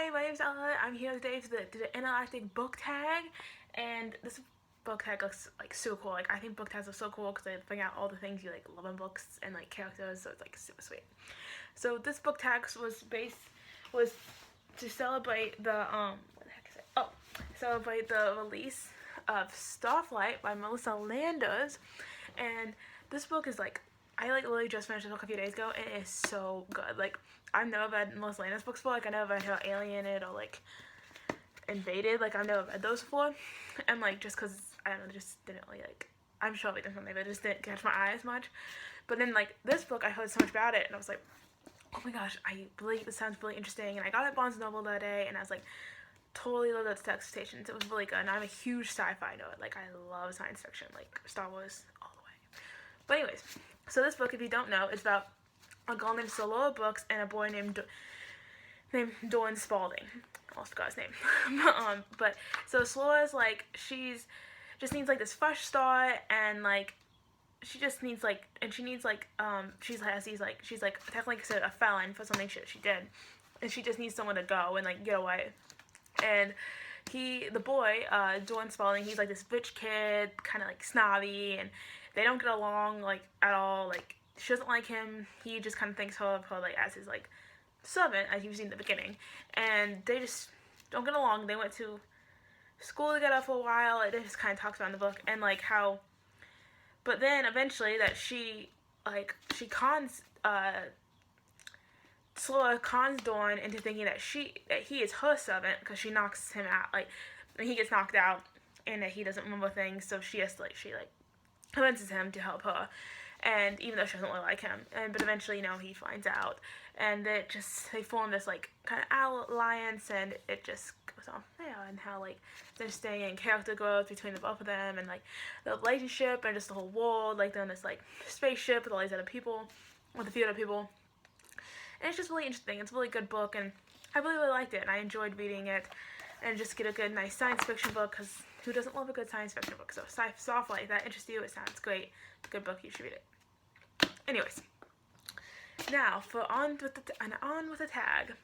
Hi, my name's Ella. I'm here today for the Intergalactic Book Tag, and this book tag looks like super cool. Like I think book tags are so cool because they bring out all the things you like love in books and like characters, so it's like super sweet. So this book tag was to celebrate the what the heck is it? Oh, celebrate the release of Starflight by Melissa Landers, and this book is like I like literally just finished the book a few days ago, and it is so good. Like I've never read Melissa Landers books before. Like I never read her Alienated or like Invaded. Like I've never read those before, and like just cause I don't know, just didn't really like. I'm sure I've done something, but it just didn't catch my eye as much. But then like this book, I heard so much about it, and I was like, oh my gosh, this sounds really interesting. And I got it at Barnes & Noble that day, and I was like, totally loved its expectations. It was really good, and I'm a huge sci-fi nerd. Like I love science fiction, like Star Wars all the way. But anyways, so this book, if you don't know, is about a girl named Solora Brooks and a boy named Dorn Spalding. I almost forgot his name. But so Solora's like just needs like this fresh start, and like she just needs like, and she needs like she's like technically considered a felon for something she did, and she just needs someone to go and like get away. And the boy, Dorn Spalding, he's like this rich kid, kind of like snobby, and they don't get along like at all. Like she doesn't like him. He just kind of thinks of her like as his like servant, as you've seen in the beginning, and they just don't get along. They went to school together for a while. It just kind of talks about in the book, and like how, but then eventually that she cons Solora cons Dorn into thinking that he is her servant because she knocks him out, like he gets knocked out, and that he doesn't remember things, so she convinces him to help her, and even though she doesn't really like him, but eventually he finds out, and they form this like kind of alliance, and it just goes on from there, and how like they're staying in character growth between the both of them, and like the relationship and just the whole world, like they're in this like spaceship with all these other people, with a few other people. And it's just really interesting. It's a really good book, and I really, really liked it, and I enjoyed reading it, and just get a good, nice science fiction book, because who doesn't love a good science fiction book? So Starflight, if that interests you, it sounds great. It's a good book, you should read it. Anyways, now on with the tag.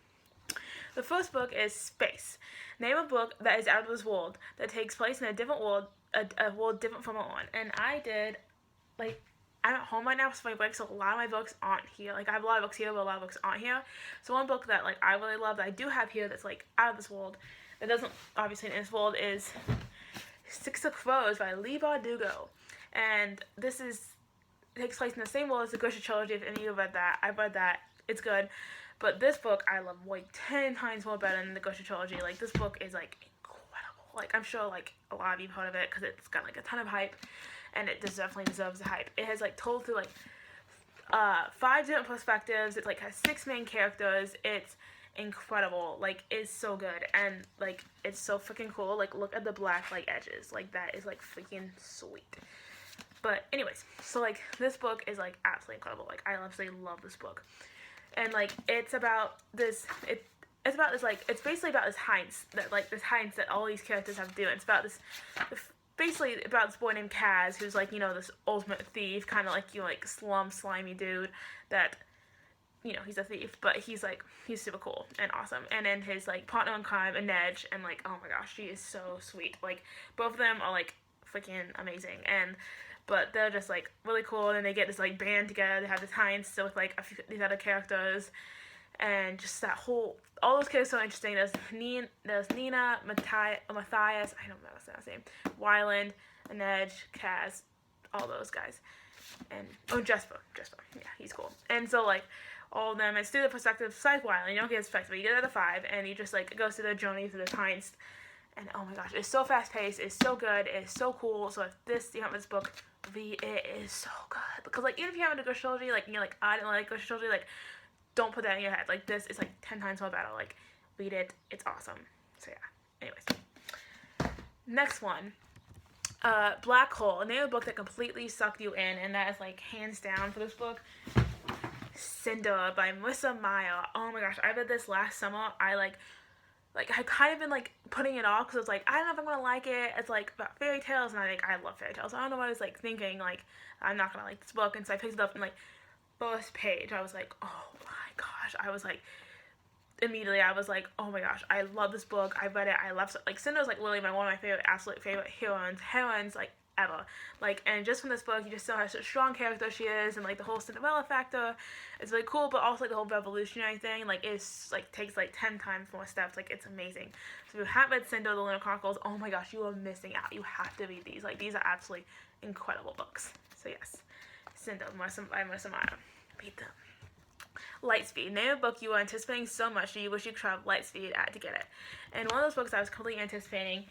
The first book is Space. Name a book that is out of this world, that takes place in a different world, a world different from our own. And I'm at home right now for spring break, so a lot of my books aren't here. Like, I have a lot of books here, but a lot of books aren't here. So one book that, like, I really love that I do have here that's, like, out of this world, that doesn't, obviously, in this world, is Six of Crows by Leigh Bardugo. And takes place in the same world as the Grisha trilogy. If any of you have read that, I've read that. It's good. But this book, I love, like, 10 times more better than the Grisha trilogy. Like, this book is, like, incredible. Like, I'm sure, like, a lot of you have heard of it, because it's got, like, a ton of hype. And it definitely deserves the hype. It has like told through like 5 different perspectives. It like has 6 main characters. It's incredible. Like it's so good, and like it's so freaking cool. Like look at the black like edges. Like that is like freaking sweet. But anyways, so like this book is like absolutely incredible. Like I absolutely love this book, and like it's about this. It's about this like it's basically about this heist that all these characters have to do. It's about this. Basically about this boy named Kaz, who's like, this ultimate thief, kind of like, like slimy dude that, he's a thief, but he's super cool and awesome. And then his like partner in crime, Inej, and like, oh my gosh, she is so sweet. Like both of them are like freaking amazing, but they're just like really cool. And they get this like band together. They have this heist with like these other characters, and just all those characters are so interesting. There's Nina, Matthias, I don't know his last name, Wyland, Inej, Kaz, all those guys, and Jesper, yeah, he's cool. And so like all of them, it's through the perspective besides Wyland. You don't get his perspective, you get it out of 5, and you just like go through their journey through this heist. And oh my gosh, it's so fast paced, it's so good, it's so cool. So if you haven't read this book, it is so good, because like even if you haven't read Ghost Trilogy, like you're like I didn't like Ghost Trilogy, like don't put that in your head. Like this is like 10 times more better. Like read it, it's awesome. So yeah. Anyways, next one, Black Hole. A name of a book that completely sucked you in, and that is like hands down for this book, Cinder by Marissa Meyer. Oh my gosh, I read this last summer. I kind of been like putting it off because I was like, I don't know if I'm gonna like it. It's like about fairy tales, and I love fairy tales. So I don't know what I was like thinking, like I'm not gonna like this book, and so I picked it up and like first page I was like, oh my gosh, I was like immediately I was like, oh my gosh, I love this book. I read it. I love, like, Cinder's like literally one of my favorite, absolute favorite heroines like ever. Like, and just from this book, you just know how such a strong character she is, and like the whole Cinderella factor is really cool. But also like the whole revolutionary thing, like, is like takes like 10 times more steps. Like, it's amazing. So if you haven't read Cinder, the Lunar Chronicles, oh my gosh, you are missing out. You have to read these. Like, these are absolutely incredible books. So yes, Cinder by Marissa Meyer. Read them. Lightspeed. Name a book you were anticipating so much that you wish you could travel Lightspeed to get it. And one of those books I was completely anticipating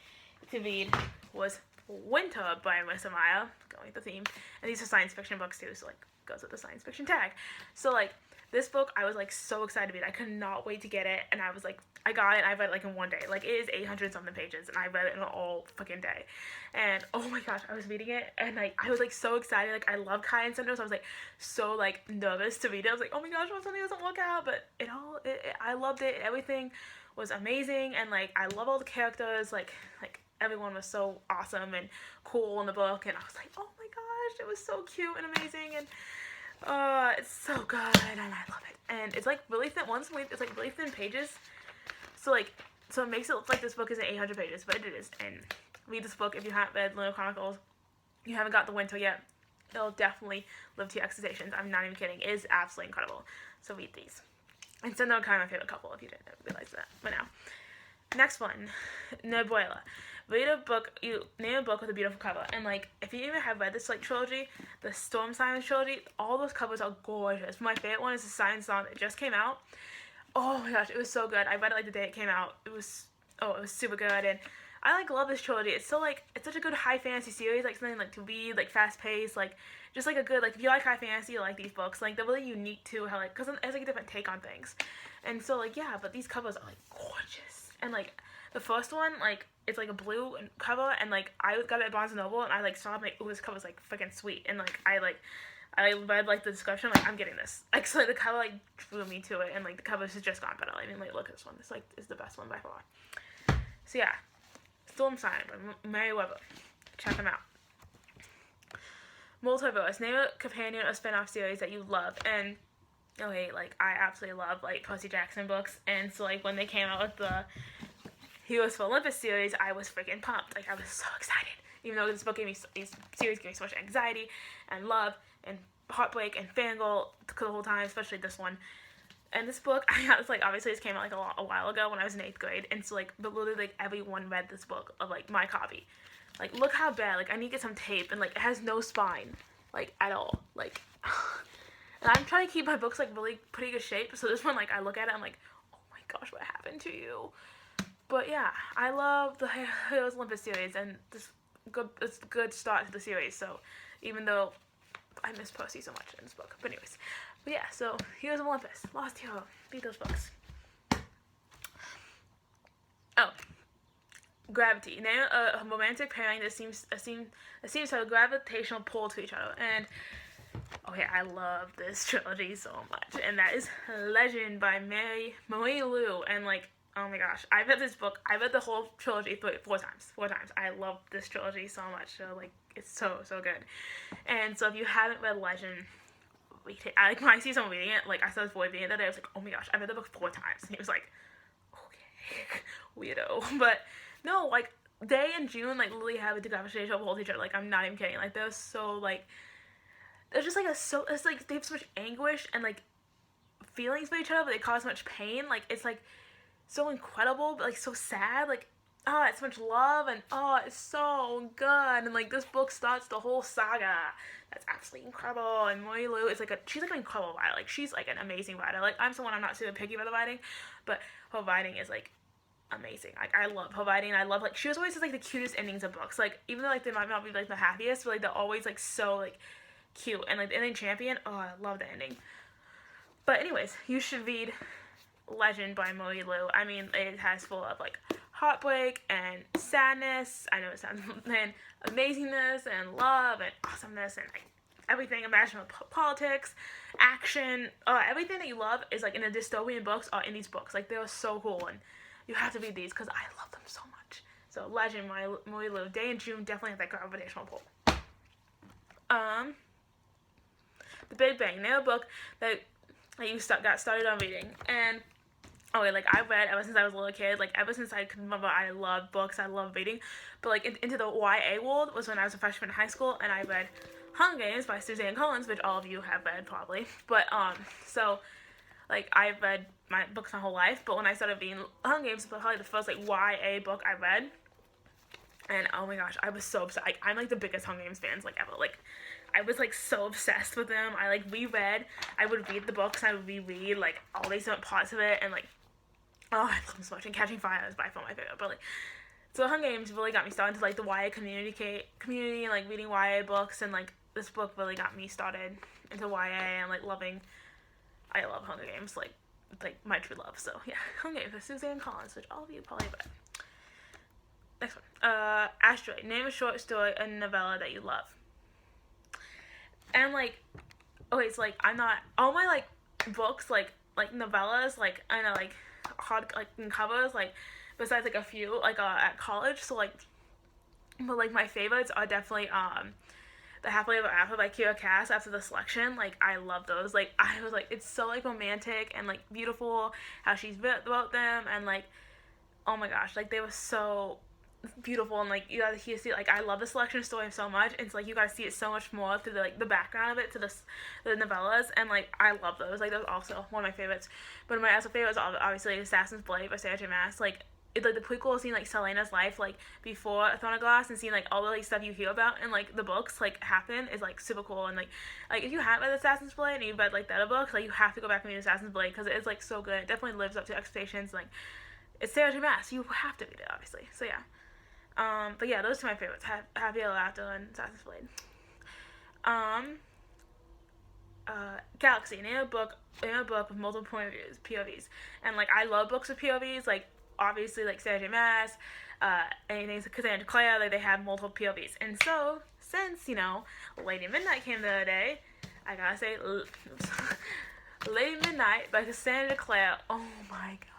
to read was Winter by Marissa Meyer, going with the theme. And these are science fiction books too, so like goes with the science fiction tag. So like this book I was like so excited to read. I could not wait to get it, and I was like, I got it and I read it like in one day. Like, it is 800 something pages and I read it in all fucking day. And oh my gosh, I was reading it and like I was like so excited. Like, I love Kai and Cinder, so I was like so like nervous to read it. I was like, oh my gosh, what if something doesn't work out? But I loved it. Everything was amazing, and like I love all the characters. Like everyone was so awesome and cool in the book, and I was like, oh my gosh, it was so cute and amazing, and it's so good, and I love it. And it's like really thin. It's like really thin pages, so it makes it look like this book isn't 800 pages, but it is. And read this book if you haven't read Lunar Chronicles. You haven't got the Winter yet. It'll definitely live to your expectations. I'm not even kidding. It is absolutely incredible. So read these. And Cinder are kind of my favorite couple, if you didn't realize that. But now, next one, Nebuela. Name a book with a beautiful cover. And like, if you even have read this like trilogy, the Storm Sirens trilogy, all those covers are gorgeous. My favorite one is the Science Song that just came out. Oh my gosh, it was so good. I read it like the day it came out. It was super good, and I like love this trilogy. It's so like, it's such a good high fantasy series, like something like to read, like fast paced, like just like a good, like if you like high fantasy, you like these books. Like, they're really unique too, how like, cause it has like a different take on things, and so like, yeah, but these covers are like gorgeous. And like the first one, like it's like a blue cover, and like I got it at Barnes and Noble, and I like saw it, like, ooh, this cover's like freaking sweet, and like I read like the description, like I'm getting this. Like, so like the cover like drew me to it, and like the covers has just gotten better. I mean, like, look at this one. This like is the best one by far. So yeah, Storm Sign by Mary Weber. Check them out. Multiverse. Name a companion or spin-off series that you love. And okay, like I absolutely love like Percy Jackson books, and so like when they came out with the Heroes for Olympus series, I was freaking pumped. Like, I was so excited. Even though this series gave me so much anxiety and love and heartbreak and fangirl the whole time, especially this one. And this book, I got this, like, obviously this came out like a while ago when I was in 8th grade, and so like, but literally like everyone read this book of like my copy. Like, look how bad. Like, I need to get some tape, and like it has no spine, like at all. Like, and I'm trying to keep my books like really pretty good shape. So this one, like I look at it, I'm like, oh my gosh, what happened to you? But yeah, I love the Heroes Olympus series, and it's a good start to the series. So even though I miss Percy so much in this book, but anyways, but yeah. So Heroes of Olympus, Lost Hero, read those books. Oh, Gravity. Name a romantic pairing that seems to have a gravitational pull to each other. And okay, I love this trilogy so much, and that is Legend by Marie Lu. And like, oh my gosh, I read this book. I read the whole trilogy four times. I love this trilogy so much. So like, it's so good. And so if you haven't read Legend, read it. Like, when I see someone reading it, like I saw this boy reading it the other day, I was like, oh my gosh, I read the book 4 times. And he was like, okay, weirdo. But no, like they and June like literally have a gravitational pull to each other. Like, I'm not even kidding. Like, they're so like, there's just like it's like they have so much anguish and like feelings for each other, but they cause so much pain. Like, it's like so incredible, but like so sad. Like, oh, it's so much love, and oh, it's so good. And like, this book starts the whole saga. That's absolutely incredible. And Marie Lu is like she's like an incredible writer. Like, she's like an amazing writer. Like, I'm someone, I'm not super picky about the writing, but her writing is like amazing. Like, I love her writing. I love, like, she always has like the cutest endings of books. Like, even though like they might not be like the happiest, but like they're always like so like cute. And like the ending Champion, oh, I love the ending. But anyways, you should read Legend by Marie Lu. I mean, it has full of like heartbreak and sadness. I know it sounds, and amazingness and love and awesomeness and like everything imaginable, politics, action, everything that you love is like in the dystopian books are in these books. Like, they're so cool, and you have to read these because I love them so much. So Legend by Marie Lu. Day and June definitely have that gravitational pull. The Big Bang. Name a book that you got started on reading. And Oh wait, like I've read ever since I was a little kid. Like ever since I can remember, I loved books. I loved reading. But like into the YA world was when I was a freshman in high school, and I read Hunger Games by Suzanne Collins, which all of you have read probably. But so like I've read my books my whole life. But when I started reading Hunger Games, it was probably the first like YA book I read. And oh my gosh, I was so obsessed. I'm like the biggest Hunger Games fans like ever. Like I was like so obsessed with them. I like reread. I would read the books and I would reread like all these different parts of it, and like, oh, I love them so much. And Catching Fire is by far my favorite. But like, so Hunger Games really got me started into like the YA community and like reading YA books, and like this book really got me started into YA and like loving. I love Hunger Games like my true love. So yeah, Hunger Games by Suzanne Collins, which all of you probably read. Next one. Asteroid. Name a short story, a novella that you love. And like, okay, it's like I'm not all my like books like novellas like I know like hard like in covers like besides like a few like at college, so like, but like my favorites are definitely The Happily Ever After by Kira Cass. After the selection, like I love those. Like I was like, it's so like romantic and like beautiful how she's wrote them, and like, oh my gosh, like they were so beautiful, and like you gotta see like I love the selection story so much. It's like you gotta see it so much more through the background of it to the novellas, and like I love those. Like those also one of my favorites. But my other favorites are obviously Assassin's Blade by Sarah J Maas. Like it's like the prequel, seeing like Selena's life like before Throne of Glass, and seeing like all the like stuff you hear about in like the books like happen is like super cool. And like if you haven't read Assassin's Blade and you've read like the other books, like you have to go back and read Assassin's Blade because it is like so good. It definitely lives up to expectations. Like it's Sarah J Maas, you have to read it obviously. So yeah. But yeah, those two are my favorites. Happy Ever After and Assassin's Blade. Galaxy. Name a book with multiple point of views, POVs. And like I love books with POVs. Like obviously like Sarah J Maas, anything Cassandra Clare, like they have multiple POVs. And so since Lady Midnight came the other day, I gotta say, Lady Midnight by Cassandra Clare. Oh my god.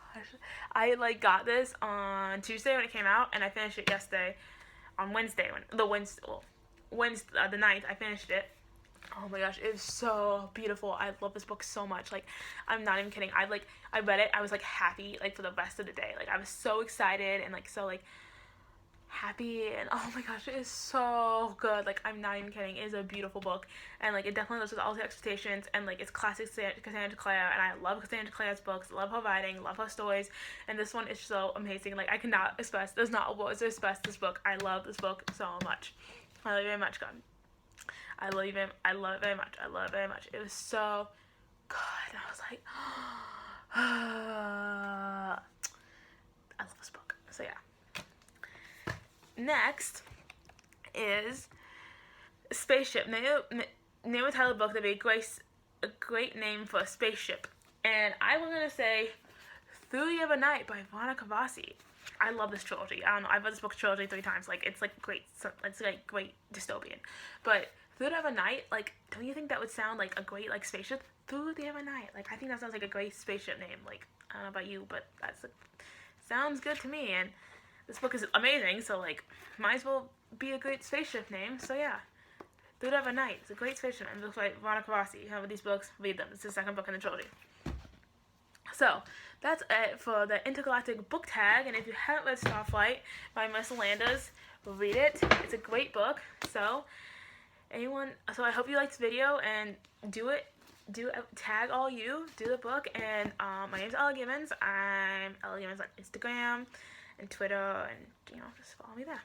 I like got this on Tuesday when it came out, and I finished it yesterday on Wednesday the 9th. I finished it. Oh my gosh, it is so beautiful. I love this book so much. Like I'm not even kidding. I read it. I was like happy like for the rest of the day. Like I was so excited and like so like happy, and oh my gosh, it is so good. Like I'm not even kidding. It is a beautiful book, and like it definitely lives with all the expectations, and like it's classic Cassandra Clare, and I love Cassandra Clare's books, love her writing, love her stories, and this one is so amazing. Like I cannot express, there's not words to express this book. I love this book so much. I love you very much, God. I love it very much. I love it very much. It was so good. I was like, I love this book. So yeah. Next is Spaceship. Name a title of book that would be a great name for a spaceship. And I was gonna say Through the Other Night by Veronica Rossi. I love this trilogy. I don't know. I've read this book trilogy 3 times. Like it's like great. It's like great dystopian. But Through the Other Night, like, don't you think that would sound like a great like spaceship? Through the Other Night. Like I think that sounds like a great spaceship name. Like I don't know about you, but sounds good to me. And this book is amazing, so like might as well be a great spaceship name. So yeah. Through the Other Night. It's a great spaceship name. It looks like Veronica Rossi. You have these books, read them. It's the second book in the trilogy. So that's it for the Intergalactic Book Tag, and if you haven't read Starflight by Melissa Landers, read it. It's a great book. So I hope you liked this video, and tag all you, do the book, and my name's Ella Gibbons. I'm Ella Gibbons on Instagram and Twitter, and just follow me there.